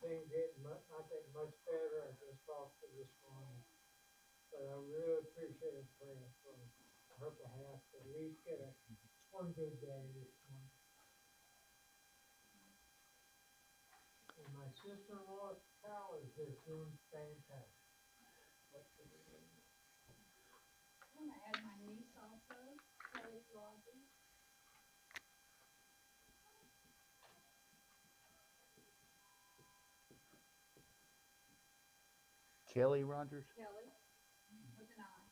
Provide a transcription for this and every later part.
things getting I think much better. I just talked to this morning, but I really appreciate praying for her behalf to at least get one good day this morning. And my sister-in-law's pal is just doing fantastic. What can we do? I want to add my niece also, Kelly Rogers. Kelly Rogers? Kelly with an I.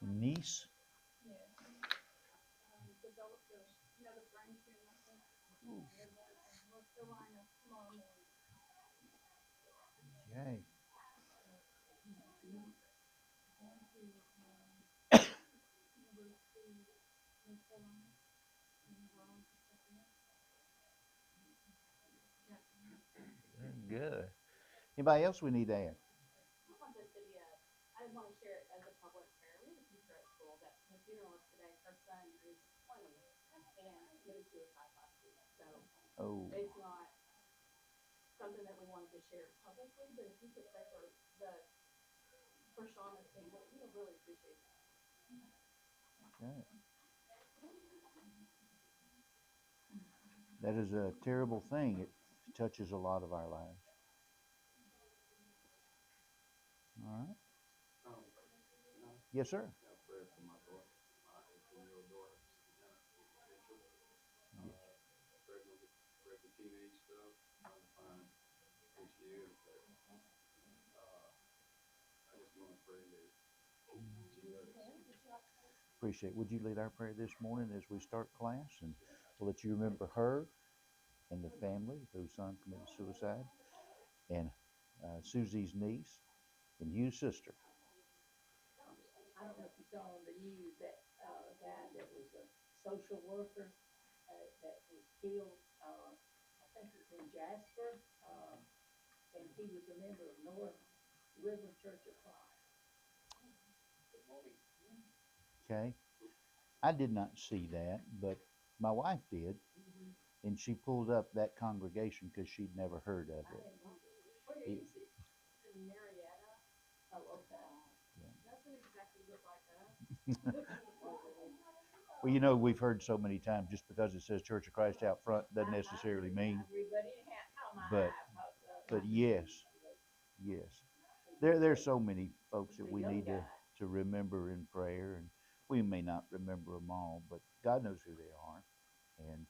Niece? Yes. Developed a, another brain tumor. They're going to North Carolina tomorrow morning. Okay. Going to University of North Carolina and neurology specialist. Jackson. Very good. Anybody else we need to add? I want this to be I want to share it as a public prayer. We have a teacher at school that the funeral is today. Her son is 20 and committed suicide last week. So Oh, it's not something that we wanted to share publicly, but if you could pray for Shauna's family, we would really appreciate that. okay. That is a terrible thing. It touches a lot of our lives. All right. Yes, sir. Yeah, prayer for my daughter, my 18-year-old daughter, Savannah Mitchell, Yes. pregnant with teenage stuff, trying to find who she is. But I just want to pray that she does. Appreciate it. Would you lead our prayer this morning as we start class? And we'll let you remember her and the family whose son committed suicide, and Susie's niece, and you, sister. I don't know if you saw on the news that guy that was a social worker that was killed. I think it's in Jasper, and he was a member of North River Church of Christ. Okay. I did not see that, but my wife did, and she pulled up that congregation because she'd never heard of I it. didn't either. Where It- is it? In Marietta, Oh, okay. doesn't exactly look like us. Well, you know, we've heard so many times just because it says Church of Christ out front doesn't I necessarily agree, mean, I agree, but anyhow, how my but- eye popped up. but yes, yes. There's so many folks that we need to remember in prayer, and we may not remember them all, but God knows who they are. And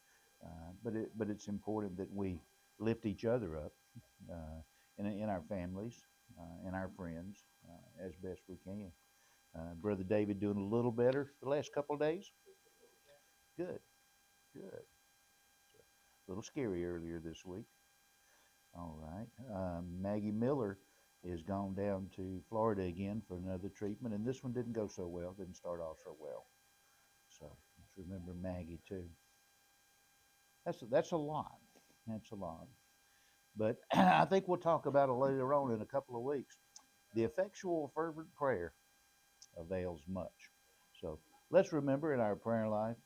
but it's important that we lift each other up in our families, and our friends, as best we can. Brother David doing a little better the last couple of days. Good, good. A little scary earlier this week. All right. Maggie Miller is gone down to Florida again for another treatment, and this one didn't go so well. Didn't start off so well. So let's remember Maggie too. That's a lot. That's a lot. But I think we'll talk about it later on in a couple of weeks. The effectual fervent prayer avails much. So let's remember in our prayer life.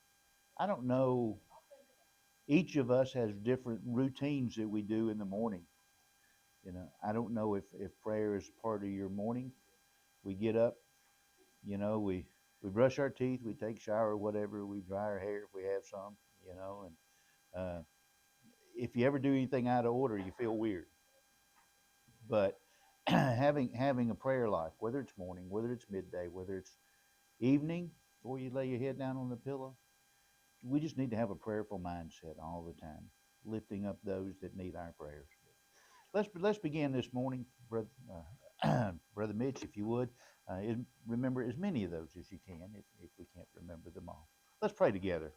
I don't know. Each of us has different routines that we do in the morning. You know, I don't know if prayer is part of your morning. We get up, you know, we brush our teeth, we take a shower, whatever, we dry our hair if we have some, you know, and if you ever do anything out of order, you feel weird. But having a prayer life, whether it's morning, whether it's midday, whether it's evening, before you lay your head down on the pillow, we just need to have a prayerful mindset all the time, lifting up those that need our prayers. Let's begin this morning, brother brother Mitch, if you would. Remember as many of those as you can, if we can't remember them all. Let's pray together.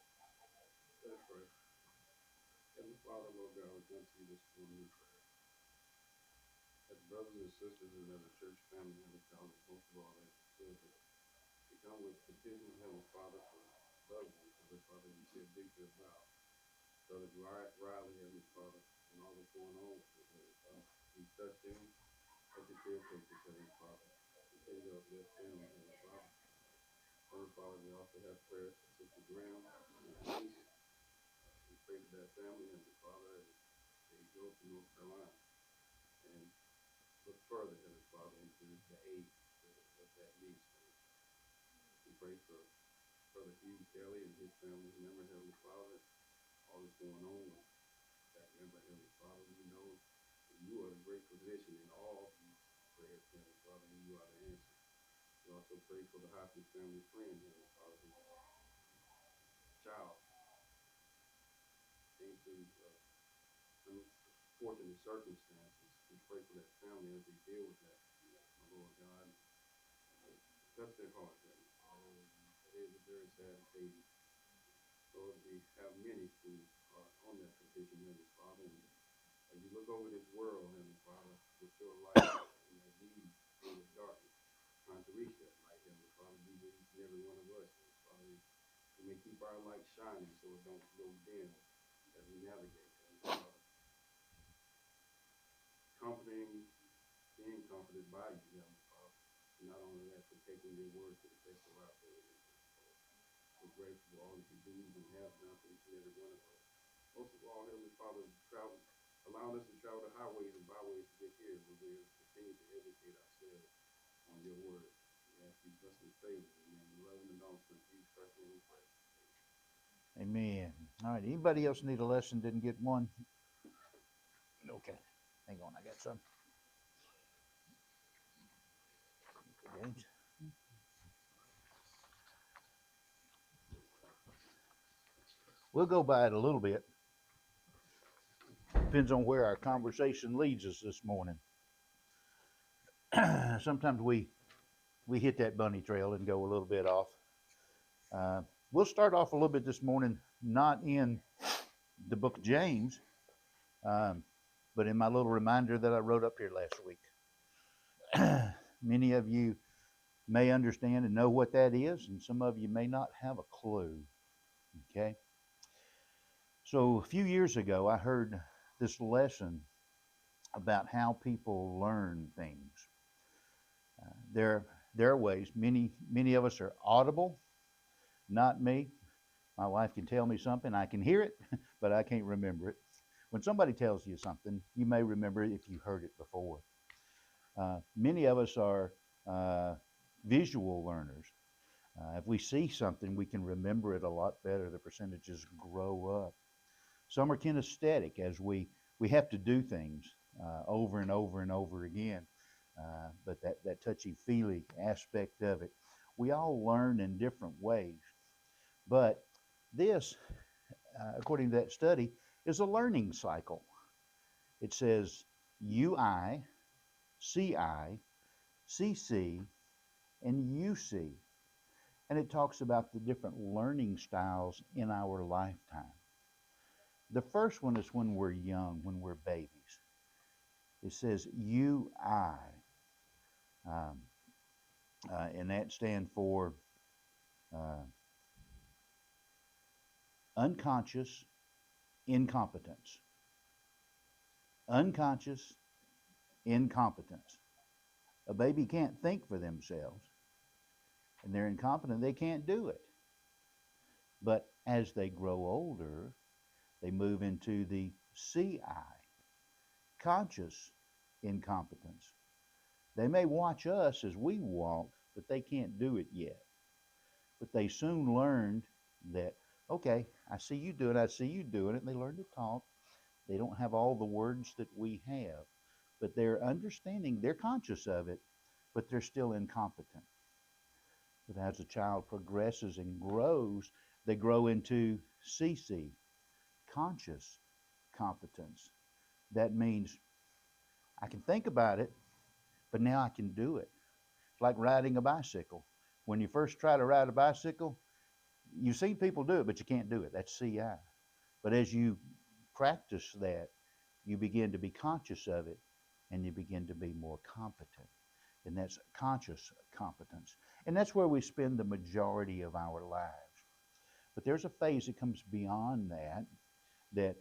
Let's pray. Heavenly Father, Lord God, we come to you this morning in prayer. As brothers and sisters and as a church family, Heavenly Father, most of all as children, we come with petitions, Heavenly Father, for loved ones, Heavenly Father, you said deeply about Brother Riley, Heavenly Father, and all that's going on with him, Heavenly Father. You touch them at the caretakers, Heavenly Father. Continue to uplift them, Heavenly Father. Heavenly Father, we also have prayers for Sister Graham and her niece. pray for that family and the Father as they go to North Carolina and look further, Heavenly Father, into the aid that that needs. We pray for Brother Hugh Kelly and his family member, Heavenly Father, all that's going on with that member, Heavenly Father. We know that you are the great physician in all these prayers, Heavenly Father, and you are the answer. We also pray for the Hopkins family friend, Heavenly Father, whose child came to unfortunate circumstances. We pray for that family as they deal with that, my Lord God. Touch their heart, Heavenly Father. It is a very sad occasion. Lord, we have many who are on that condition, Heavenly Father. And as you look over this world, Heavenly Father, with your light and that need in the darkness, trying to reach that light, Heavenly Father, be with each and every one of us, Heavenly Father. We may keep our light shining so it don't go dim as we navigate, Heavenly Father. Comforting, being comforted by you, Heavenly Father. And not only that, but taking your word to the best of our ability. We're grateful for all that you do and have done for each and every one of us. Most of all, Heavenly Father, allowing us to travel the highways and byways to get here, where we continue to educate ourselves on your word. We ask you bless and favor, and in love and announcement, Jesus Christ, name we pray. Amen. All right. Anybody else need a lesson? Didn't get one? Okay. Hang on. I got some. Okay, James. We'll go by it a little bit. Depends on where our conversation leads us this morning. Sometimes we hit that bunny trail and go a little bit off. We'll start off a little bit this morning, not in the book of James, but in my little reminder that I wrote up here last week. Many of you may understand and know what that is, and some of you may not have a clue. Okay? So a few years ago, I heard this lesson about how people learn things. There are ways. Many of us are audible. Not me. My wife can tell me something, I can hear it, but I can't remember it. When somebody tells you something, you may remember it if you heard it before. Many of us are visual learners. If we see something, we can remember it a lot better. The percentages grow up. Some are kinesthetic, as we have to do things over and over and over again. But that touchy-feely aspect of it, we all learn in different ways. But this, according to that study, is a learning cycle. It says UI, CI, CC, and UC. And it talks about the different learning styles in our lifetime. The first one is when we're young, when we're babies. It says UI. And that stands for unconscious incompetence. Unconscious incompetence. A baby can't think for themselves, and they're incompetent. They can't do it. But as they grow older, they move into the CI, conscious incompetence. They may watch us as we walk, but they can't do it yet. But they soon learned that, okay, I see you doing it. And they learn to talk. They don't have all the words that we have, but they're understanding, they're conscious of it, but they're still incompetent. But as a child progresses and grows, they grow into CC, conscious competence. That means I can think about it, but now I can do it. It's like riding a bicycle. When you first try to ride a bicycle, you've seen people do it, but you can't do it. That's CI. But as you practice that, you begin to be conscious of it, and you begin to be more competent. And that's conscious competence. And that's where we spend the majority of our lives. But there's a phase that comes beyond that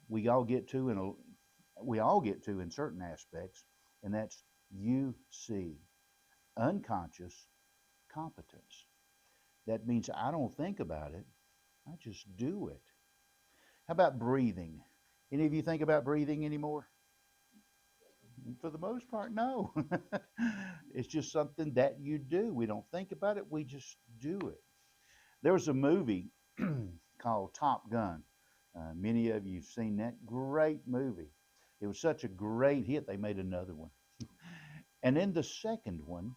we all get to in certain aspects, and that's UC, unconscious competence. That means I don't think about it, I just do it. How about breathing? Any of you think about breathing anymore? For the most part, no. It's just something that you do. We don't think about it, we just do it. There was a movie called Top Gun. Many of you have seen that. Great movie. It was such a great hit, they made another one. And in the second one,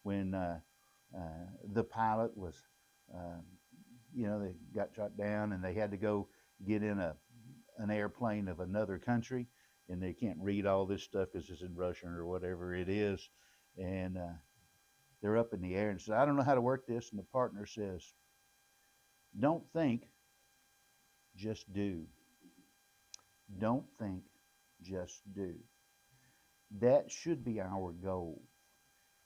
when the pilot was, uh, they got shot down and they had to go get in an airplane of another country, and they can't read all this stuff because it's in Russian or whatever it is. And they're up in the air and says, I don't know how to work this. And the partner says, don't think, just do. Don't think, just do. That should be our goal.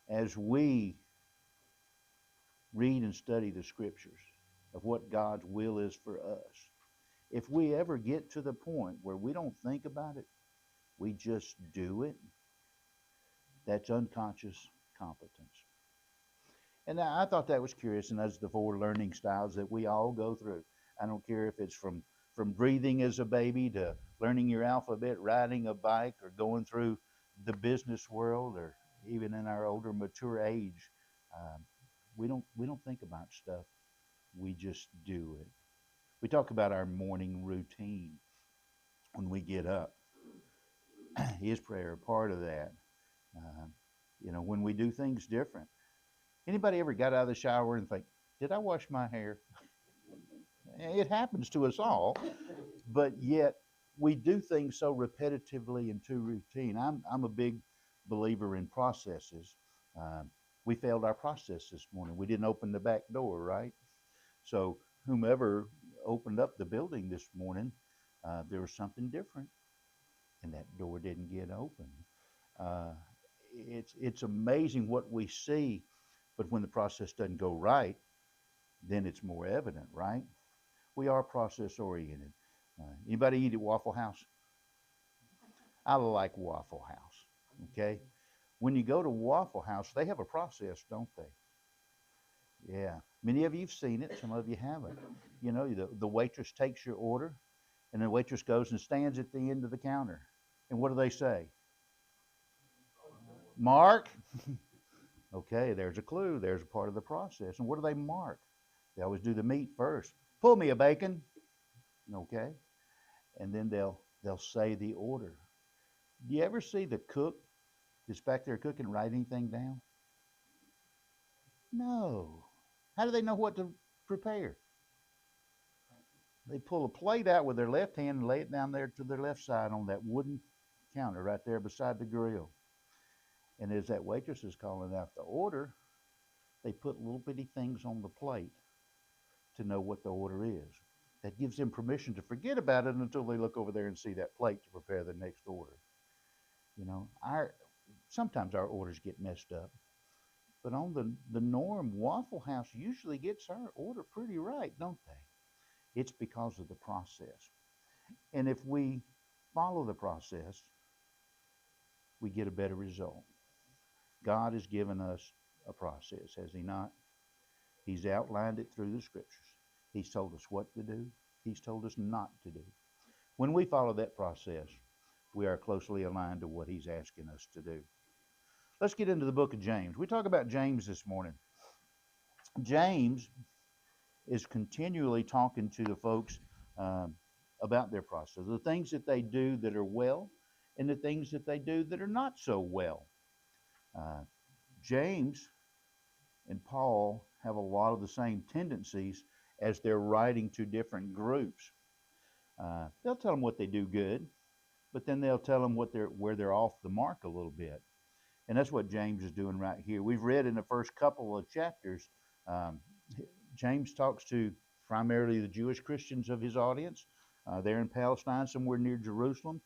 As we read and study the scriptures of what God's will is for us, if we ever get to the point where we don't think about it, we just do it, that's unconscious competence. And I thought that was curious, and that's the 4 learning styles that we all go through. I don't care if it's from breathing as a baby to learning your alphabet, riding a bike, or going through the business world, or even in our older, mature age. We don't think about stuff. We just do it. We talk about our morning routine when we get up. Is prayer a part of that? When we do things different. Anybody ever got out of the shower and think, did I wash my hair? It happens to us all, but yet we do things so repetitively and too routine. I'm a big believer in processes. We failed our process this morning. We didn't open the back door, right? So whomever opened up the building this morning, there was something different, and that door didn't get open. It's amazing what we see, but when the process doesn't go right, then it's more evident, right? We are process oriented. Anybody eat at Waffle House? I like Waffle House. Okay, when you go to Waffle House, they have a process, don't they? Yeah, many of you've seen it. Some of you haven't. The waitress takes your order, and the waitress goes and stands at the end of the counter. And what do they say? Mark. Okay, there's a clue. There's a part of the process. And what do they mark? They always do the meat first. Pull me a bacon. Okay, and then they'll say the order. Do you ever see the cook that's back there cooking write anything down? No. How do they know what to prepare? They pull a plate out with their left hand and lay it down there to their left side on that wooden counter right there beside the grill. And as that waitress is calling out the order, they put little bitty things on the plate to know what the order is. That gives them permission to forget about it until they look over there and see that plate to prepare the next order. Sometimes our orders get messed up, but on the norm, Waffle House usually gets our order pretty right, don't they? It's because of the process. And if we follow the process, we get a better result. God has given us a process, has He not? He's outlined it through the scriptures. He's told us what to do. He's told us not to do. When we follow that process, we are closely aligned to what He's asking us to do. Let's get into the book of James. We talk about James this morning. James is continually talking to the folks about their process, the things that they do that are well, and the things that they do that are not so well. James and Paul have a lot of the same tendencies as they're writing to different groups. They'll tell them what they do good, but then they'll tell them where they're off the mark a little bit. And that's what James is doing right here. We've read in the first couple of chapters, James talks to primarily the Jewish Christians of his audience. They're in Palestine, somewhere near Jerusalem.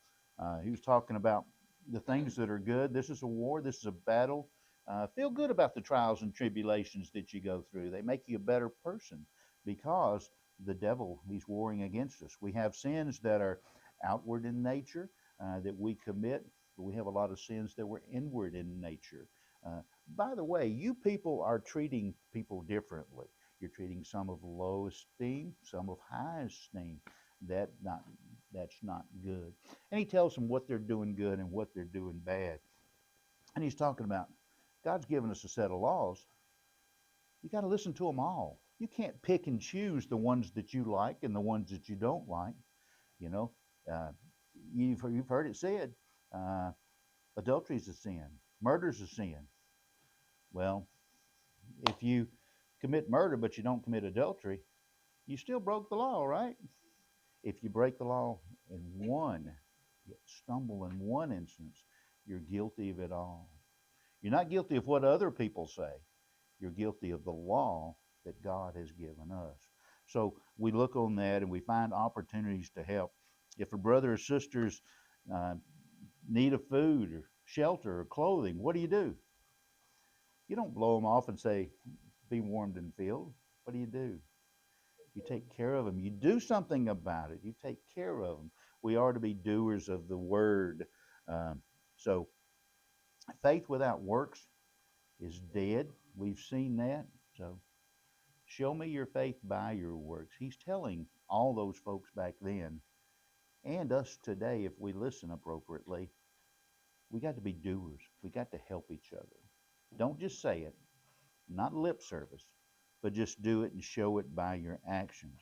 He was talking about the things that are good. This is a war. This is a battle. Feel good about the trials and tribulations that you go through. They make you a better person because the devil, he's warring against us. We have sins that are outward in nature that we commit, but we have a lot of sins that were inward in nature. By the way, you people are treating people differently. You're treating some of low esteem, some of high esteem. That's not good. And he tells them what they're doing good and what they're doing bad. And he's talking about God's given us a set of laws. You got to listen to them all. You can't pick and choose the ones that you like and the ones that you don't like. You know, uh, you've heard it said, uh, adultery is a sin, murder is a sin. Well, if you commit murder but you don't commit adultery, you still broke the law, right? If you break the law in one, you stumble in one instance, you're guilty of it all. You're not guilty of what other people say. You're guilty of the law that God has given us. So we look on that and we find opportunities to help. If a brother or sister's need of food or shelter or clothing, what do? You don't blow them off and say, be warmed and filled. What do? You take care of them. You do something about it. You take care of them. We are to be doers of the word. So faith without works is dead. We've seen that. So show me your faith by your works. He's telling all those folks back then and us today, if we listen appropriately, we got to be doers. We got to help each other. Don't just say it, not lip service, but just do it and show it by your actions.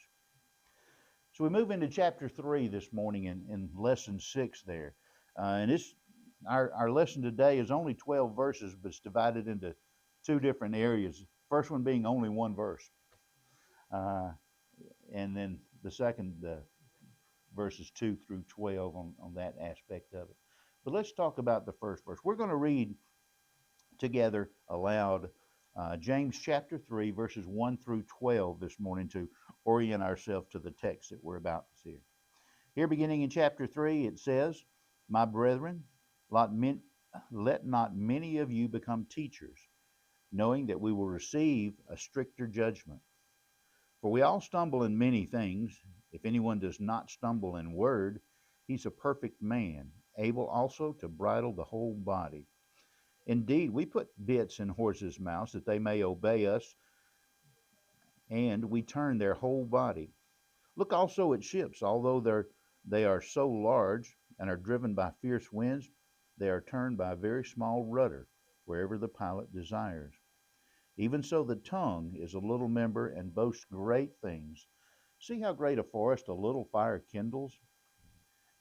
So we move into chapter 3 this morning in lesson 6 there. And our lesson today is only 12 verses, but it's divided into two different areas. First one being only one verse. And then the second, verses 2 through 12 on that aspect of it. But let's talk about the first verse. We're going to read together aloud James chapter 3, verses 1 through 12 this morning to orient ourselves to the text that we're about to see. Here beginning in chapter 3, it says, My brethren, let not many of you become teachers, knowing that we will receive a stricter judgment. For we all stumble in many things. If anyone does not stumble in word, he's a perfect man, able also to bridle the whole body. Indeed, we put bits in horses' mouths that they may obey us, and we turn their whole body. Look also at ships, although they are so large and are driven by fierce winds, they are turned by a very small rudder, wherever the pilot desires. Even so, the tongue is a little member and boasts great things. See how great a forest a little fire kindles?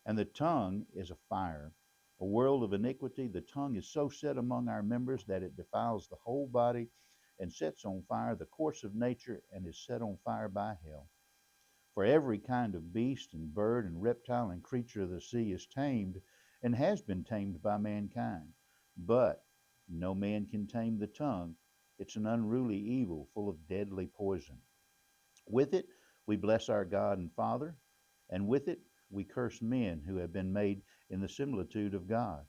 And the tongue is a fire, a world of iniquity. The tongue is so set among our members that it defiles the whole body and sets on fire the course of nature and is set on fire by hell. For every kind of beast and bird and reptile and creature of the sea is tamed and has been tamed by mankind. But no man can tame the tongue. It's an unruly evil full of deadly poison. With it we bless our God and Father, and with it we curse men who have been made in the similitude of God.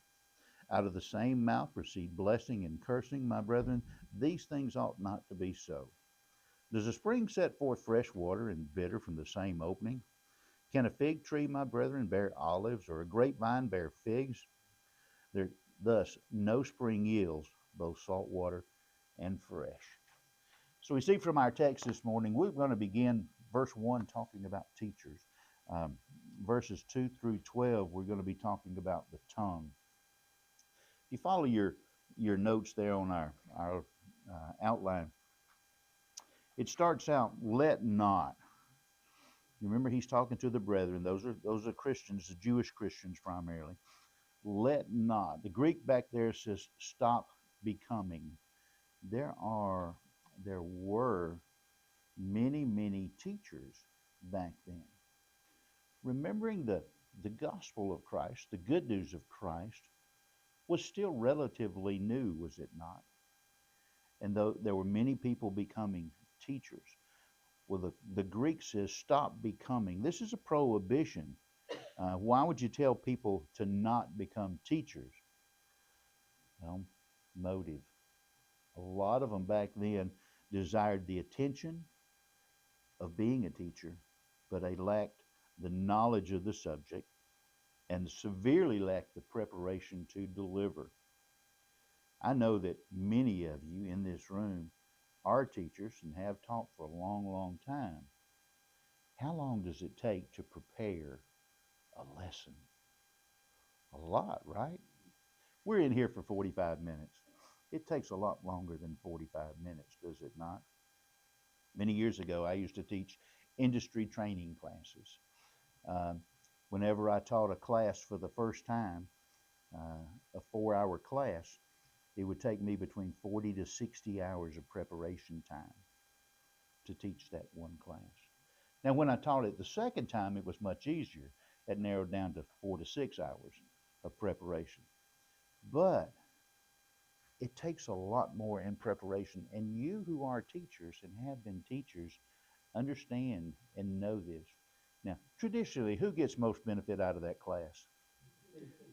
Out of the same mouth proceed blessing and cursing. My brethren, these things ought not to be so. Does a spring set forth fresh water and bitter from the same opening? Can a fig tree, my brethren, bear olives, or a grapevine bear figs? Thus no spring yields both salt water and fresh. So we see from our text this morning, we're going to begin verse 1 talking about teachers. Verses 2 through 12, we're going to be talking about the tongue. If you follow your notes there on our outline, it starts out, let not. You remember he's talking to the brethren. Those are Christians, the Jewish Christians primarily. Let not. The Greek back there says stop becoming. There were many teachers back then. Remembering the gospel of Christ, the good news of Christ, was still relatively new, was it not? And though there were many people becoming teachers. Well, the Greek says stop becoming. This is a prohibition. Why would you tell people to not become teachers? Well, motive. A lot of them back then desired the attention of being a teacher, but they lacked the knowledge of the subject and severely lacked the preparation to deliver. I know that many of you in this room are teachers and have taught for a long time. How long does it take to prepare a lesson? A lot, right? We're in here for 45 minutes. It takes a lot longer than 45 minutes, does it not? Many years ago, I used to teach industry training classes. Um, Whenever I taught a class for the first time, a 4-hour class, it would take me between 40 to 60 hours of preparation time to teach that one class. Now, when I taught it the second time, it was much easier. It narrowed down to 4 to 6 hours of preparation. But it takes a lot more in preparation. And you who are teachers and have been teachers understand and know this. Now, traditionally, who gets most benefit out of that class?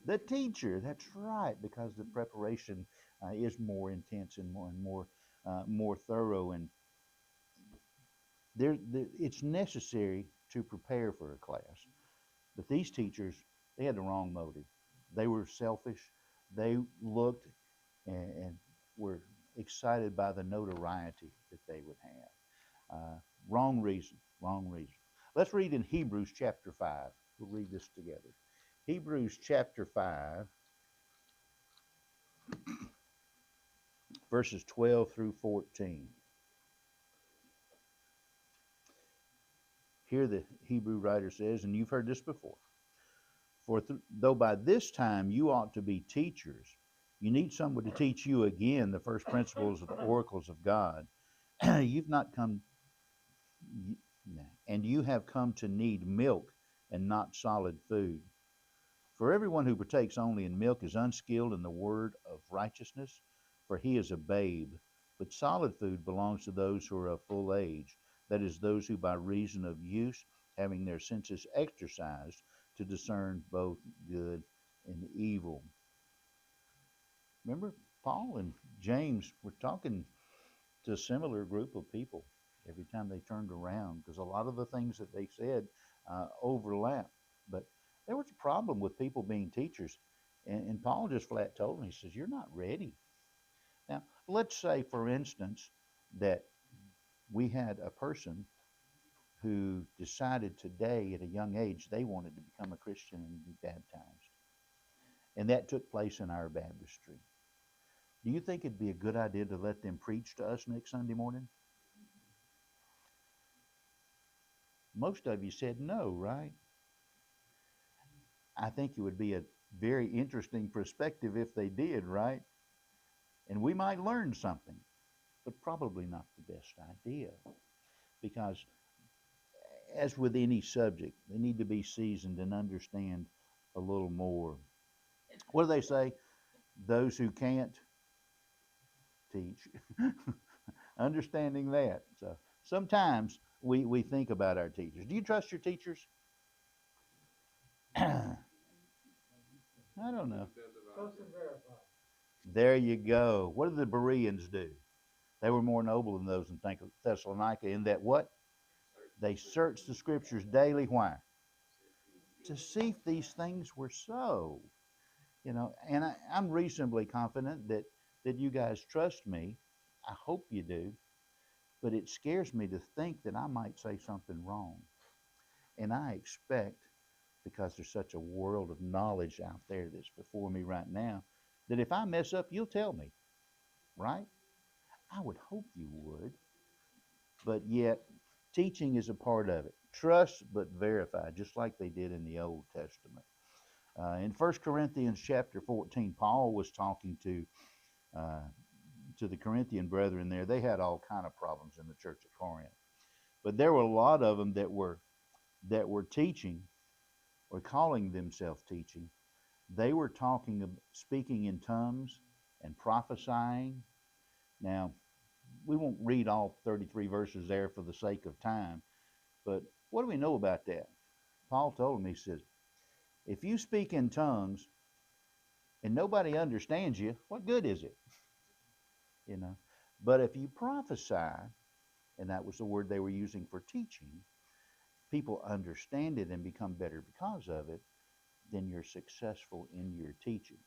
The teacher. That's right, because the preparation is more intense and more thorough, and it's necessary to prepare for a class. But these teachers, they had the wrong motive. They were selfish. They looked and were excited by the notoriety that they would have. Wrong reason, wrong reason. Let's read in Hebrews chapter 5. We'll read this together. Hebrews chapter 5, verses 12 through 14. Here the Hebrew writer says, and you've heard this before, for though by this time you ought to be teachers, you need someone to teach you again the first principles of the oracles of God. You've not come, and you have come to need milk and not solid food. For everyone who partakes only in milk is unskilled in the word of righteousness, for he is a babe. But solid food belongs to those who are of full age, that is, those who by reason of use, having their senses exercised, to discern both good and evil. Remember, Paul and James were talking to a similar group of people every time they turned around, because a lot of the things that they said overlap. But there was a problem with people being teachers, and Paul just flat told them, he says, you're not ready. Now, let's say, for instance, that we had a person who decided today at a young age they wanted to become a Christian and be baptized. And that took place in our baptistry. Do you think it'd be a good idea to let them preach to us next Sunday morning? Most of you said no, right? I think it would be a very interesting perspective if they did, right? And we might learn something, but probably not the best idea. Because as with any subject, they need to be seasoned and understand a little more. What do they say? Those who can't teach. Understanding that. So sometimes we think about our teachers. Do you trust your teachers? I don't know. Trust and verify. There you go. What did the Bereans do? They were more noble than those in Thessalonica in that what? They searched the scriptures daily. Why? To see if these things were so. You know, and I'm reasonably confident that you guys trust me. I hope you do. But it scares me to think that I might say something wrong. And I expect, because there's such a world of knowledge out there that's before me right now, that if I mess up, you'll tell me. Right? I would hope you would. But yet, teaching is a part of it. Trust but verify, just like they did in the Old Testament. In 1 Corinthians chapter 14, Paul was talking to the Corinthian brethren there. They had all kind of problems in the church at Corinth. But there were a lot of them that were teaching or calling themselves teaching. They were speaking in tongues and prophesying. Now, we won't read all 33 verses there for the sake of time, but what do we know about that? Paul told him, he says, if you speak in tongues and nobody understands you, what good is it? You know, but if you prophesy, and that was the word they were using for teaching, people understand it and become better because of it, then you're successful in your teaching.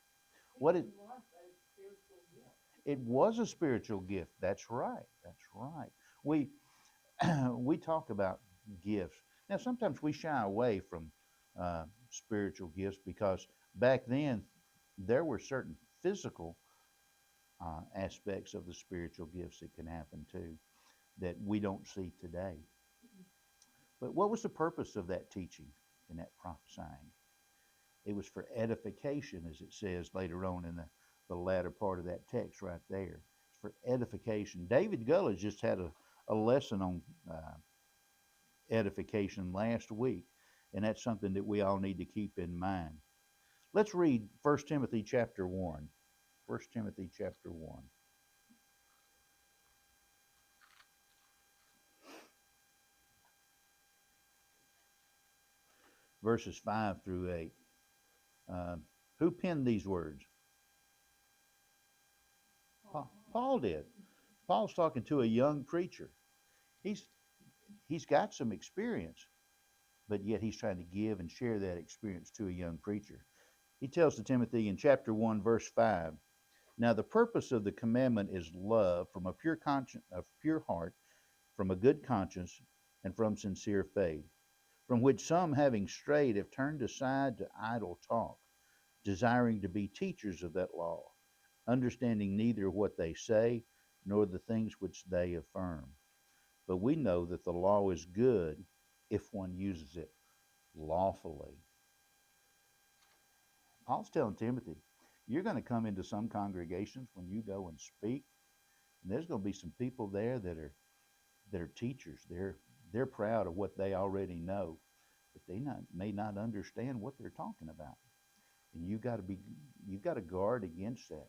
It was a spiritual gift. That's right. That's right. We talk about gifts. Now, sometimes we shy away from spiritual gifts because back then there were certain physical aspects of the spiritual gifts that can happen too that we don't see today. But what was the purpose of that teaching and that prophesying? It was for edification, as it says later on in the latter part of that text right there. It's for edification. David Gulledge just had a lesson on edification last week, and that's something that we all need to keep in mind. Let's read 1 Timothy chapter 1. 1 Timothy chapter 1. Verses 5 through 8. Who penned these words? Paul did. Paul's talking to a young preacher. He's got some experience, but yet he's trying to give and share that experience to a young preacher. He tells to Timothy in chapter 1, verse 5, now the purpose of the commandment is love from a pure conscience, a pure heart, from a good conscience, and from sincere faith, from which some, having strayed, have turned aside to idle talk, desiring to be teachers of that law, understanding neither what they say nor the things which they affirm. But we know that the law is good if one uses it lawfully. Paul's telling Timothy, you're going to come into some congregations when you go and speak, and there's going to be some people there that are teachers. They're proud of what they already know, but they may not understand what they're talking about. And you've got to guard against that.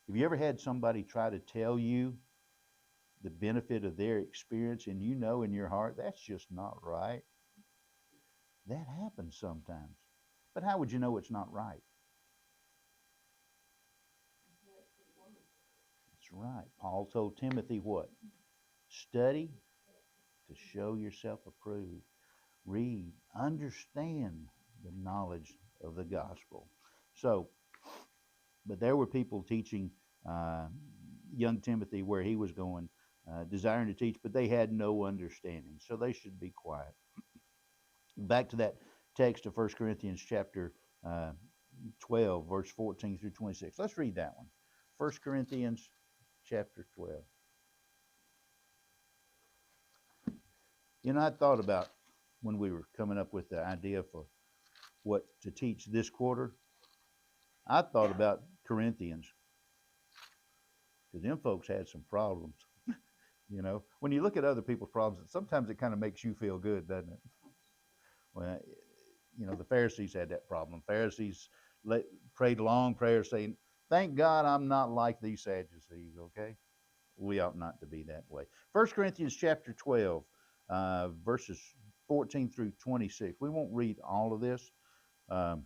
Have you ever had somebody try to tell you the benefit of their experience, and you know in your heart that's just not right? That happens sometimes. But how would you know it's not right? That's right. Paul told Timothy what? Study to show yourself approved. Read, understand the knowledge of the gospel. So, but there were people teaching young Timothy where he was going, desiring to teach, but they had no understanding. So they should be quiet. Back to that text of 1 Corinthians chapter 12, verse 14 through 26. Let's read that one. 1 Corinthians chapter 12. You know, I thought about when we were coming up with the idea for what to teach this quarter, I thought about Corinthians, because them folks had some problems. You know, when you look at other people's problems, sometimes it kind of makes you feel good, doesn't it? Well, you know, the Pharisees had that problem. Pharisees prayed long prayers saying, thank God I'm not like these Sadducees, okay? We ought not to be that way. 1 Corinthians chapter 12, verses 14 through 26. We won't read all of this. Let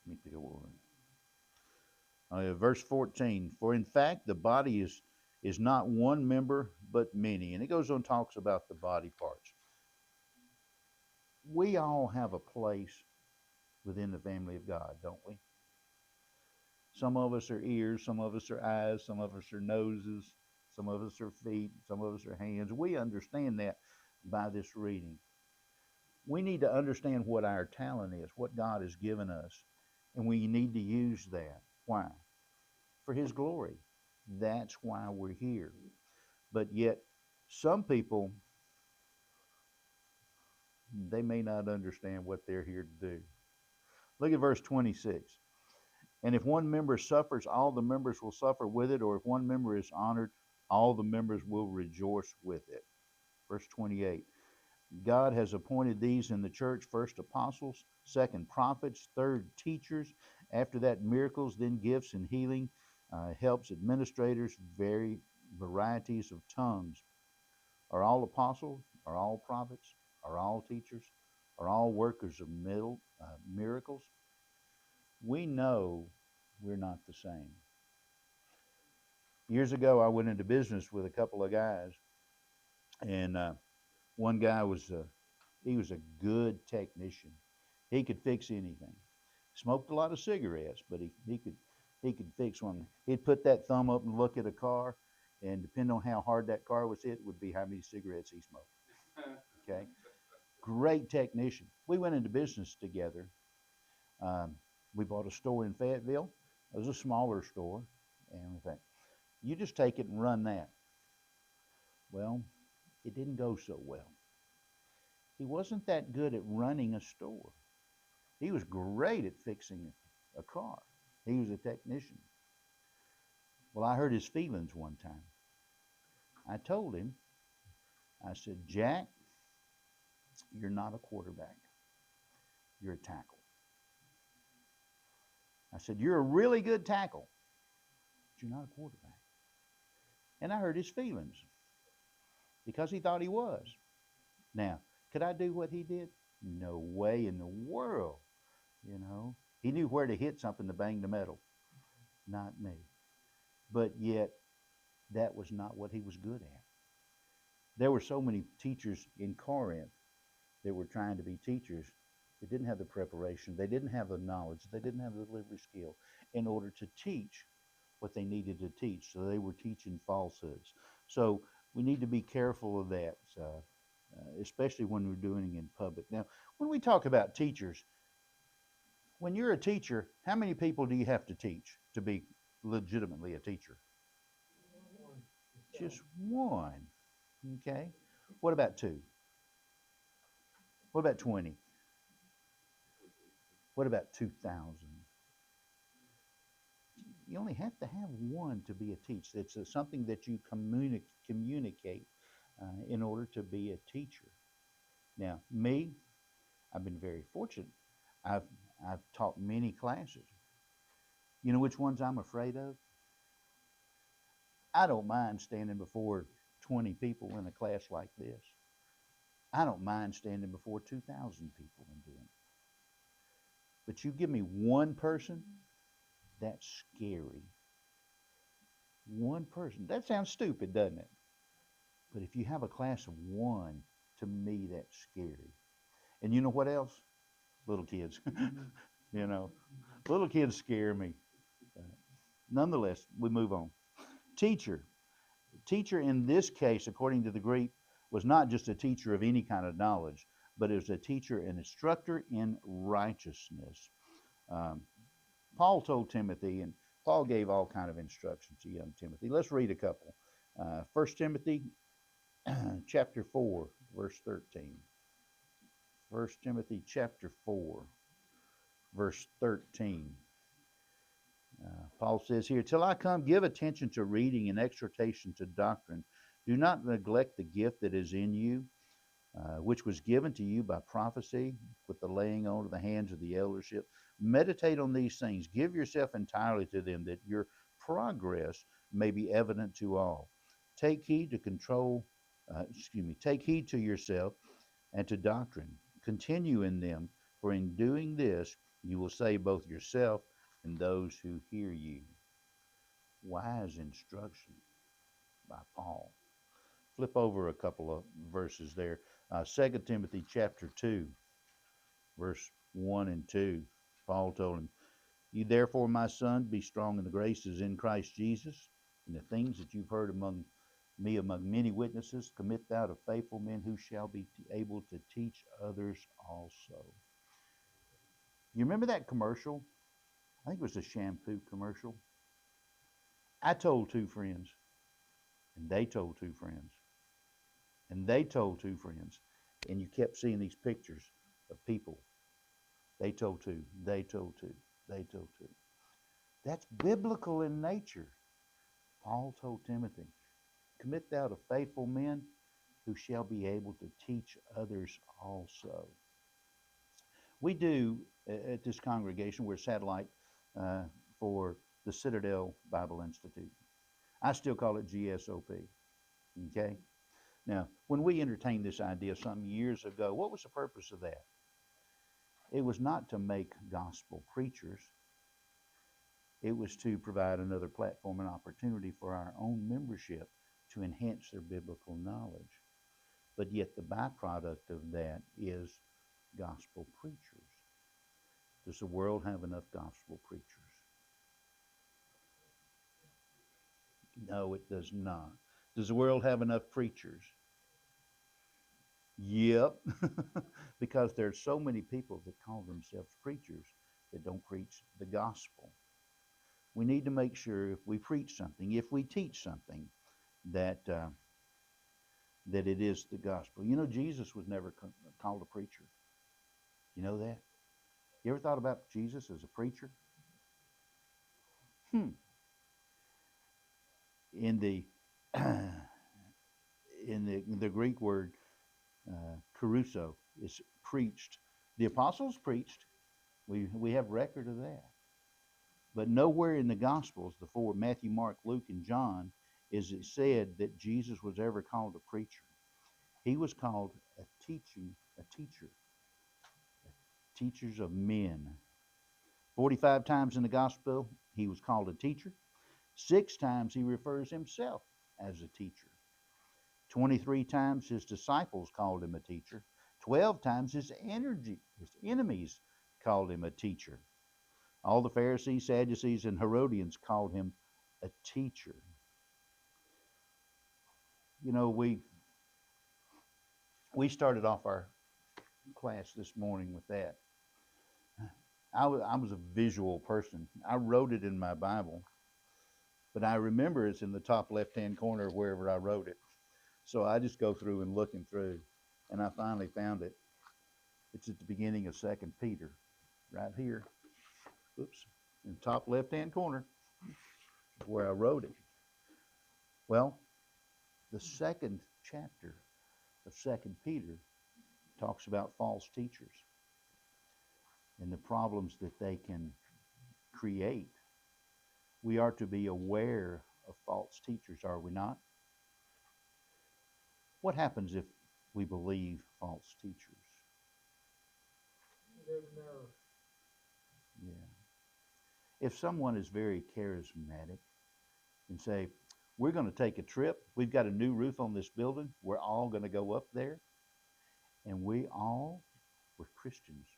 me pick up verse 14. For in fact, the body is not one member, but many. And it goes on and talks about the body parts. We all have a place within the family of God, don't we? Some of us are ears, some of us are eyes, some of us are noses, some of us are feet, some of us are hands. We understand that by this reading. We need to understand what our talent is, what God has given us, and we need to use that. Why? For His glory. That's why we're here. But yet, some people, they may not understand what they're here to do. Look at verse 26. And if one member suffers, all the members will suffer with it, or if one member is honored, all the members will rejoice with it. Verse 28. God has appointed these in the church, first apostles, second prophets, third teachers, after that miracles, then gifts and healing, helps, administrators, varieties of tongues. Are all apostles? Are all prophets? Are all teachers? Are all workers of miracles? We know we're not the same. Years ago, I went into business with a couple of guys, and one guy he was a good technician. He could fix anything. Smoked a lot of cigarettes, but he could fix one. He'd put that thumb up and look at a car, and depending on how hard that car was hit, would be how many cigarettes he smoked. Okay, great technician. We went into business together. We bought a store in Fayetteville. It was a smaller store, and we think, you just take it and run that. Well, it didn't go so well. He wasn't that good at running a store. He was great at fixing a car. He was a technician. Well, I hurt his feelings one time. I told him, I said, Jack, you're not a quarterback. You're a tackle. I said, you're a really good tackle, but you're not a quarterback. And I hurt his feelings because he thought he was. Now, could I do what he did? No way in the world. You know, he knew where to hit something to bang the metal. Not me. But yet, that was not what he was good at. There were so many teachers in Corinth that were trying to be teachers. They didn't have the preparation. They didn't have the knowledge. They didn't have the delivery skill in order to teach what they needed to teach. So they were teaching falsehoods. So we need to be careful of that, especially when we're doing it in public. Now, when we talk about teachers, when you're a teacher, how many people do you have to teach to be legitimately a teacher? Just one. Okay. What about 2? What about 20? What about 2,000? You only have to have one to be a teacher. It's something that you communicate in order to be a teacher. Now, me, I've been very fortunate. I've taught many classes. You know which ones I'm afraid of? I don't mind standing before 20 people in a class like this. I don't mind standing before 2,000 people and doing it. But you give me one person, that's scary. One person. That sounds stupid, doesn't it? But if you have a class of one, to me, that's scary. And you know what else? Little kids. You know, little kids scare me. Nonetheless, we move on. Teacher. Teacher in this case, according to the Greek, was not just a teacher of any kind of knowledge, but it was a teacher, an instructor in righteousness. Paul told Timothy, and Paul gave all kind of instructions to young Timothy. Let's read a couple. 1 Timothy chapter 4, verse 13. 1 Timothy chapter 4, verse 13. Paul says here, till I come, give attention to reading and exhortation to doctrine. Do not neglect the gift that is in you, which was given to you by prophecy with the laying on of the hands of the eldership. Meditate on these things. Give yourself entirely to them, that your progress may be evident to all. Take heed to yourself and to doctrine. Continue in them, for in doing this, you will save both yourself and those who hear you. Wise instruction by Paul. Flip over a couple of verses there. 2 Timothy chapter 2, verse 1 and 2. Paul told him, you therefore, my son, be strong in the graces in Christ Jesus, and the things that you've heard among many witnesses, commit thou to faithful men who shall be able to teach others also. You remember that commercial? I think it was a shampoo commercial. I told 2 friends, and they told 2 friends, and they told 2 friends, and you kept seeing these pictures of people. They told 2, they told 2, they told 2. That's biblical in nature. Paul told Timothy, commit thou to faithful men who shall be able to teach others also. We do, at this congregation, we're a satellite for the Citadel Bible Institute. I still call it GSOP. Okay? Now, when we entertained this idea some years ago, what was the purpose of that? It was not to make gospel preachers. It was to provide another platform and opportunity for our own membership to enhance their biblical knowledge. But yet the byproduct of that is gospel preachers. Does the world have enough gospel preachers? No, it does not. Does the world have enough preachers? Yep. Because there's so many people that call themselves preachers that don't preach the gospel. We need to make sure if we preach something, if we teach something, that that it is the gospel. You know, Jesus was never called a preacher. You know that? You ever thought about Jesus as a preacher? Hmm. In the in the Greek word caruso is preached. The apostles preached. We have record of that. But nowhere in the Gospels, the four Matthew, Mark, Luke, and John, is it said that Jesus was ever called a preacher. He was called a teacher, teachers of men. 45 times in the Gospel, he was called a teacher. 6 times he refers himself as a teacher. 23 times his disciples called him a teacher. 12 times his enemies called him a teacher. All the Pharisees, Sadducees, and Herodians called him a teacher. You know, we started off our class this morning with that. I was a visual person. I wrote it in my Bible, but I remember it's in the top left-hand corner of wherever I wrote it. So I just go through and looking through, and I finally found it. It's at the beginning of 2 Peter, right here. Oops, in the top left-hand corner, where I wrote it. Well, the second chapter of 2 Peter talks about false teachers and the problems that they can create. We are to be aware of false teachers, are we not? What happens if we believe false teachers? Good nerve. Yeah. If someone is very charismatic and say, we're going to take a trip, we've got a new roof on this building, we're all going to go up there, and we're Christians.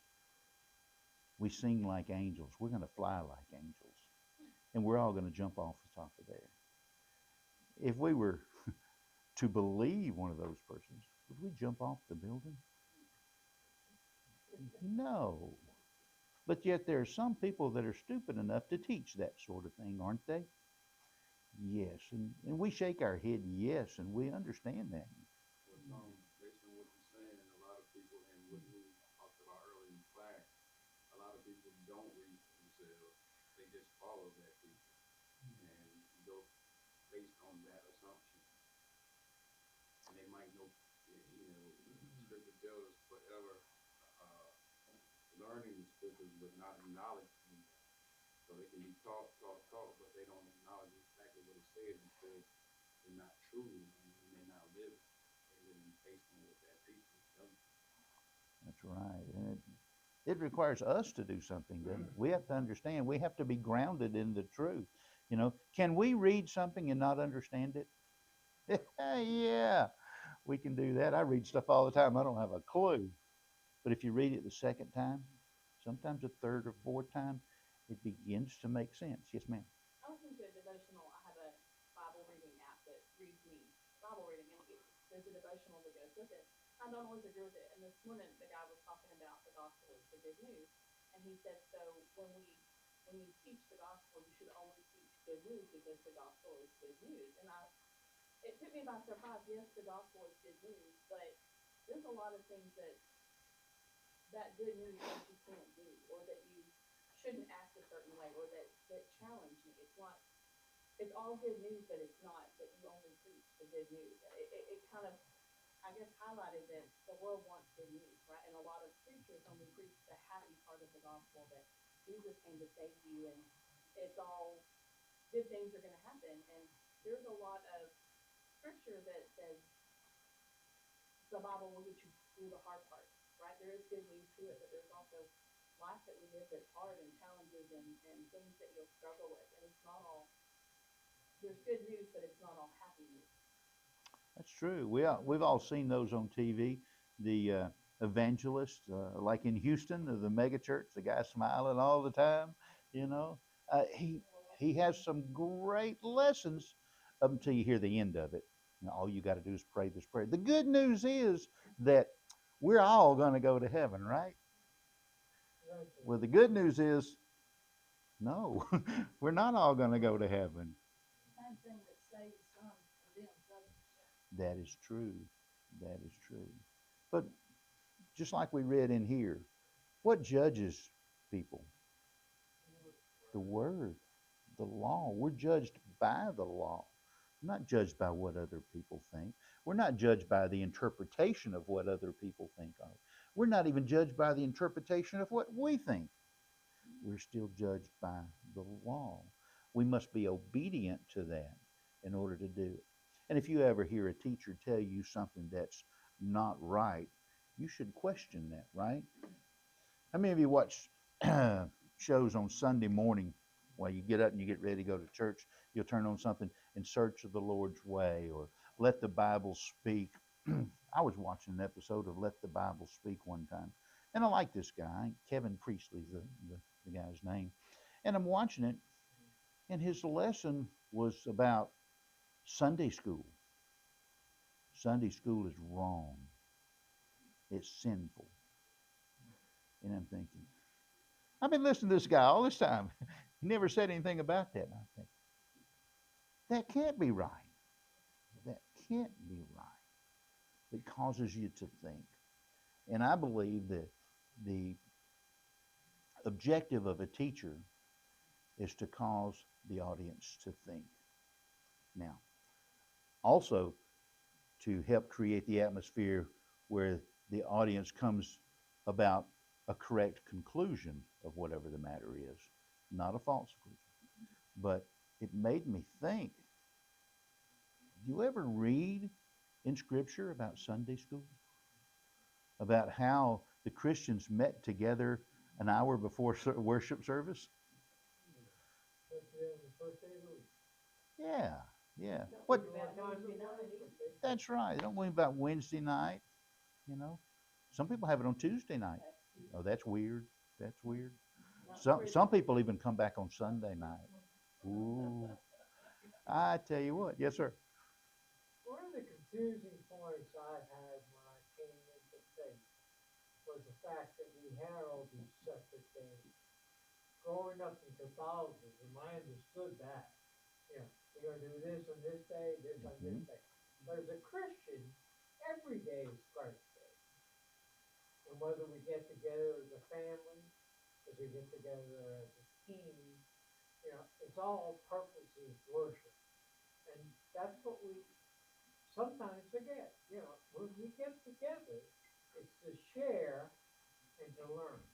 We sing like angels. We're going to fly like angels. And we're all going to jump off the top of there. If we were to believe one of those persons, would we jump off the building? No. But yet there are some people that are stupid enough to teach that sort of thing, aren't they? Yes. And we shake our head yes, and we understand that. Well, based on what you're saying, and a lot of people, and what we talked about earlier in class, a lot of people don't read for themselves. They just follow that teacher and go based on that assumption. And they might know, scripture tells us forever learning the scriptures, but not acknowledging them. So they can be taught, but they don't acknowledge exactly what it says because they're not truly learning and they're not living. They're living based on what that teacher is telling them. That's right. And it requires us to do something, doesn't it? We have to understand. We have to be grounded in the truth. You know, can we read something and not understand it? Yeah, we can do that. I read stuff all the time. I don't have a clue. But if you read it the second time, sometimes a third or fourth time, it begins to make sense. Yes, ma'am. I listen to a devotional. I have a Bible reading app that reads me Bible reading, and there's a devotional that goes with it. I don't always agree with it. And this morning, the guy was talking about the gospel is the good news, and he said, so when you teach the gospel, you should only teach good news because the gospel is good news. And it took me by surprise. Yes, the gospel is good news, but there's a lot of things that good news that you can't do, or that you shouldn't act a certain way, or that challenge me. It's all good news, but it's not that you only preach the good news. It kind of, I guess, highlighted that the world wants good news, right? And a lot of preachers only preach the happy part of the gospel, that Jesus came to save you, and it's all good things are going to happen. And there's a lot of scripture that says the Bible will get you through the hard part, right? There is good news to it, but there's also life that we live that's hard, and challenges, and things that you'll struggle with. And it's not all, there's good news, but it's not all happy news. That's true. We've all seen those on TV. The evangelist, like in Houston, the mega church, the guy smiling all the time. You know, he has some great lessons up until you hear the end of it. You know, all you got to do is pray this prayer. The good news is that we're all going to go to heaven, right? Eventually. Well, the good news is, no, we're not all going to go to heaven. Same thing that saves some, condemns others. That is true. That is true. But just like we read in here, what judges people? The Word, the law. We're judged by the law, not judged by what other people think. We're not judged by the interpretation of what other people think of. We're not even judged by the interpretation of what we think. We're still judged by the law. We must be obedient to that in order to do it. And if you ever hear a teacher tell you something that's not right, you should question that, right? How many of you watch shows on Sunday morning while you get up and you get ready to go to church? You'll turn on something In Search of the Lord's Way or Let the Bible Speak. I was watching an episode of Let the Bible Speak one time, and I like this guy. Kevin Priestley's the guy's name. And I'm watching it, and his lesson was about Sunday school. Sunday school is wrong. It's sinful. And I'm thinking, I've been listening to this guy all this time. He never said anything about that. And I think, that can't be right. That can't be right. It causes you to think. And I believe that the objective of a teacher is to cause the audience to think. Now, also to help create the atmosphere where the audience comes about a correct conclusion of whatever the matter is, not a false conclusion. But it made me think. Do you ever read in Scripture about Sunday school? About how the Christians met together an hour before worship service? Especially on the first day of the week. Yeah. What? About Wednesday night. That's right. Don't worry about Wednesday night. You know, some people have it on Tuesday night. Oh, that's weird. That's weird. Some people even come back on Sunday night. Ooh. I tell you what. Yes, sir. One of the confusing points I had when I came into faith was the fact that we had all these separate days. Growing up in Catholicism, I understood that. You know, you're going to do this on this day, this on this day. But as a Christian, every day is Christ's day. And whether we get together as a family, as we get together as a team, you know, it's all purposes worship. And that's what we sometimes forget. You know, when we get together, it's to share and to learn.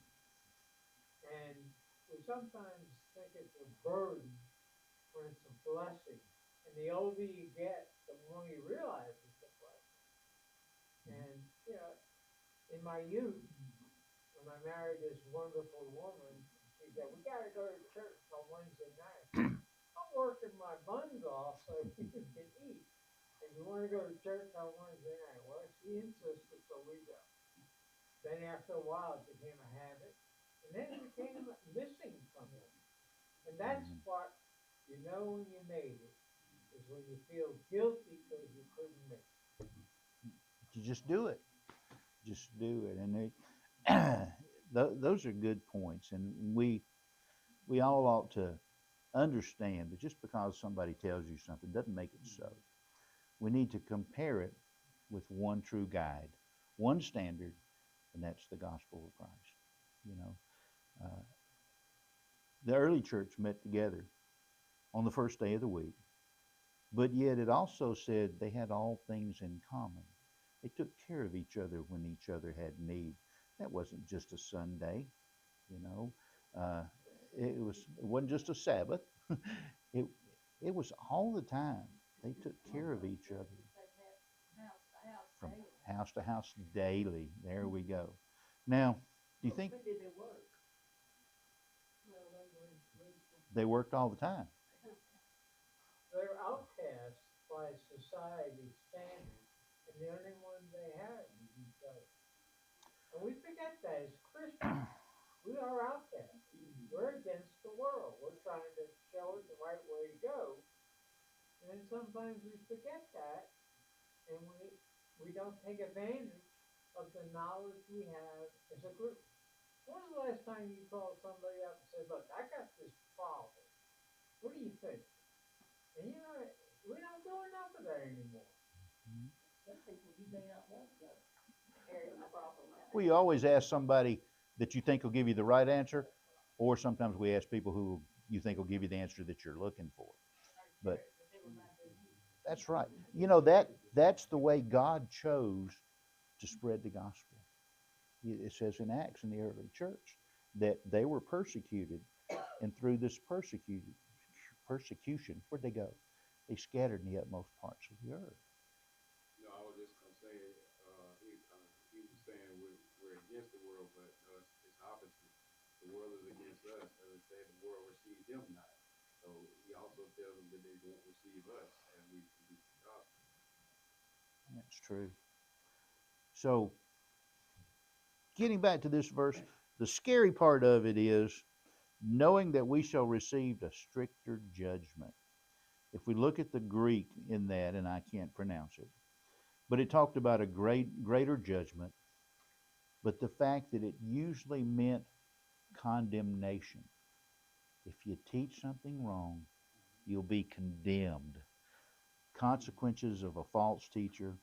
And we sometimes think it's a burden when it's a blessing. And the older you get, the more you realize it's a blessing. And, you know, in my youth, when I married this wonderful woman, she said, we got to go to church on Wednesday night. I'm working my buns off so you can eat. And you want to go to church on Wednesday night? Well, she insisted, so we go. Then after a while, it became a habit. And then it became missing from it. And that's what you know when you made it, is when you feel guilty because you couldn't make it. You just do it. Just do it. And those are good points. And we all ought to understand that just because somebody tells you something doesn't make it so. We need to compare it with one true guide, one standard, and that's the gospel of Christ. You know, the early church met together on the first day of the week, but yet it also said they had all things in common. They took care of each other when each other had need. That wasn't just a Sunday, you know. It wasn't just a Sabbath. it was all the time. They took care of each other. From house to house daily. There we go. Now, do you think When did they work? they worked all the time? They're outcasts by society's standards, and the only one they had was each other. And we forget that as Christians, we are outcasts. We're against the world. We're trying to show it the right way to go. And then sometimes we forget that, and we don't take advantage of the the knowledge we have as a group. When was the last time you called somebody up and said, look, I got this problem. What do you think? And you know, we don't do enough of that anymore. Some people you may not want to carry the problem out. Well, you always ask somebody that you think will give you the right answer, or sometimes we ask people who you think will give you the answer that you're looking for. But that's right. You know, that's the way God chose to spread the gospel. It says in Acts in the early church that they were persecuted, and through this persecution, where'd they go? They scattered in the utmost parts of the earth. No, I was just gonna say, he was saying we're against the world, but it's opposite. The world is against us, as it said, the world received him not. So he also tells them that they won't receive us as we produce the gospel. That's true. So, getting back to this verse, the scary part of it is knowing that we shall receive a stricter judgment. If we look at the Greek in that, and I can't pronounce it, but it talked about a greater judgment, but the fact that it usually meant condemnation. If you teach something wrong, you'll be condemned. Consequences of a false teacher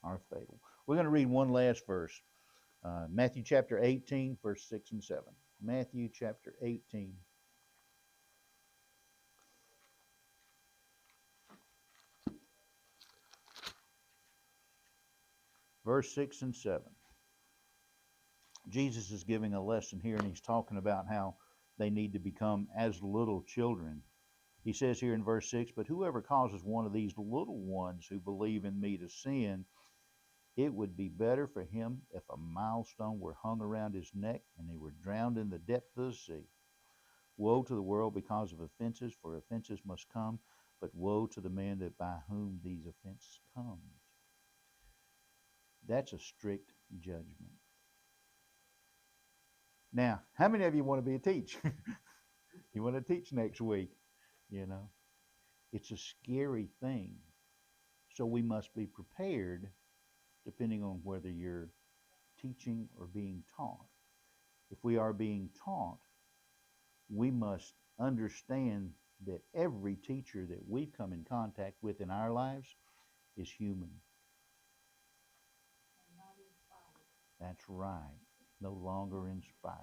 are fatal. We're going to read one last verse. Matthew chapter 18, verse 6 and 7. Matthew chapter 18. Verse 6 and 7. Jesus is giving a lesson here, and he's talking about how they need to become as little children. He says here in verse 6, but whoever causes one of these little ones who believe in me to sin, it would be better for him if a millstone were hung around his neck and he were drowned in the depth of the sea. Woe to the world because of offenses, for offenses must come, but woe to the man that by whom these offenses come. That's a strict judgment. Now, how many of you want to be a teacher? You want to teach next week? You know, it's a scary thing. So we must be prepared depending on whether you're teaching or being taught. If we are being taught, we must understand that every teacher that we come in contact with in our lives is human. That's right. No longer inspired.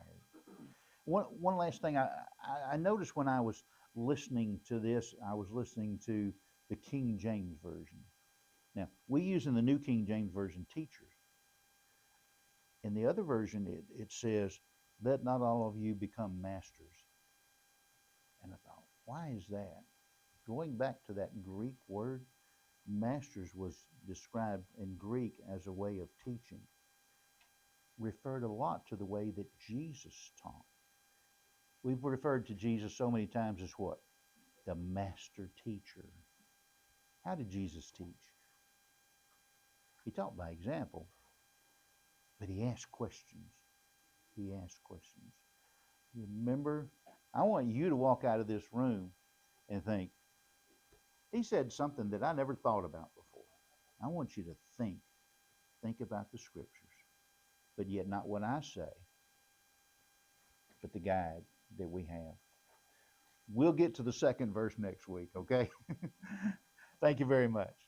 One last thing I noticed when I was listening to this, I was listening to the King James Version. Now, we use in the New King James Version teachers. In the other version, it says, let not all of you become masters. And I thought, why is that? Going back to that Greek word, masters was described in Greek as a way of teaching. Referred a lot to the way that Jesus taught. We've referred to Jesus so many times as what? The master teacher. How did Jesus teach? He taught by example, but he asked questions. He asked questions. You remember, I want you to walk out of this room and think, he said something that I never thought about before. I want you to think about the scriptures, but yet not what I say, but the guide that we have. We'll get to the second verse next week, okay? Thank you very much.